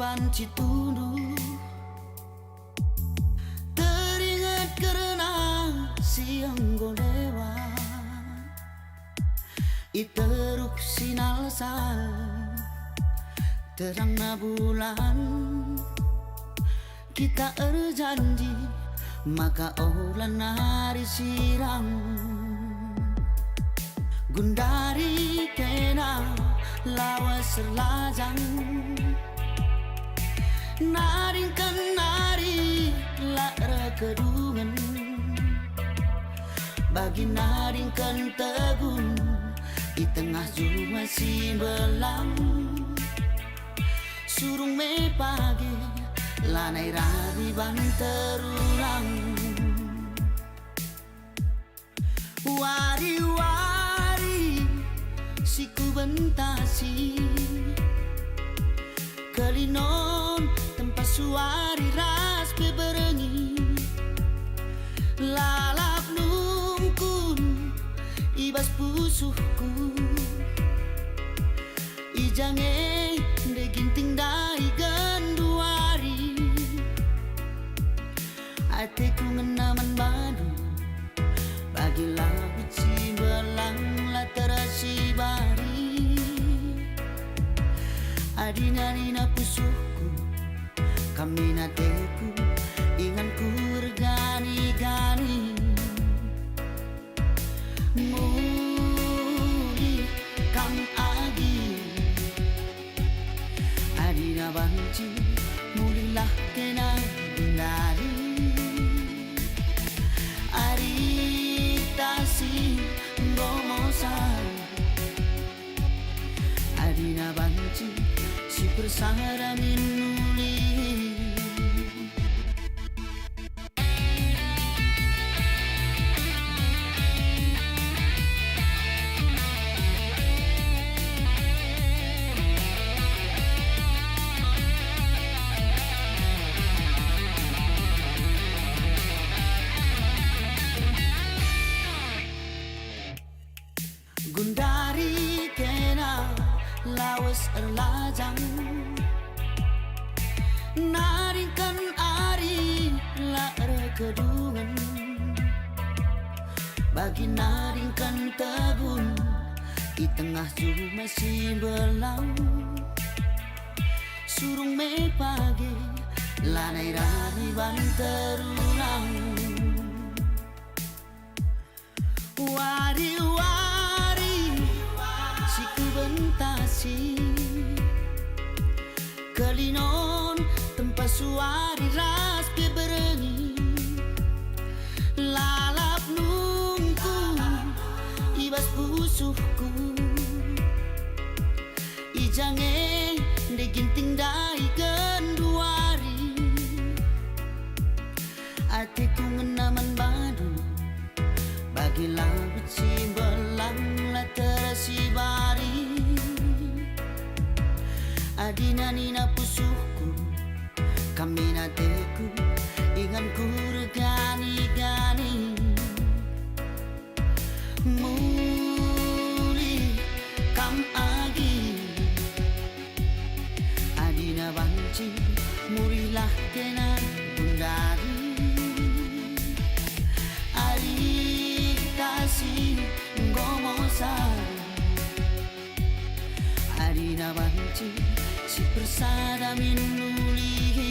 banci tunduk, teringat karena siang lewat, iteruk sinal sal terangna bulan. Kita berjanji maka olah nari sirang, gundari kena lawas serlajang, naringkan nari lara kedungan, bagi naringkan tegun di tengah jua si belang. Surung me pagi lanai rabi ban terulang, wari-wari siku bentasi, kelinon tempat suari ras beberengi, lalap nungkun ibas pusuhku, ijange deginting dai ganduari, hatiku ngenaman badu bagi laut si belang laterasi bari. Adina nina pusuhku kami nateku inganku regani-gani, muli kam agi adina banci mulilah kena dari aritasi ngomosar adina banci si bersara minuli. Gundari kena lawas erlajang, naringkan ari lara kedungan, bagi naringkan tabun di tengah juma si belang. Surung me pagi lanai rabi ban terulang, wari-wari siku bentasi, kelinon tempat suari ras beberengi, lalap nungku ibas pusuhku, ijange deginting dai ganduari, hatiku ngenaman badu bagi laut si belang laterasi bari. Adina nina pusuhku kami nateku inganku regani-gani, muli kam agi adina banci murilah kena gundari, aritasi ngomosar adina banci si persada minuli.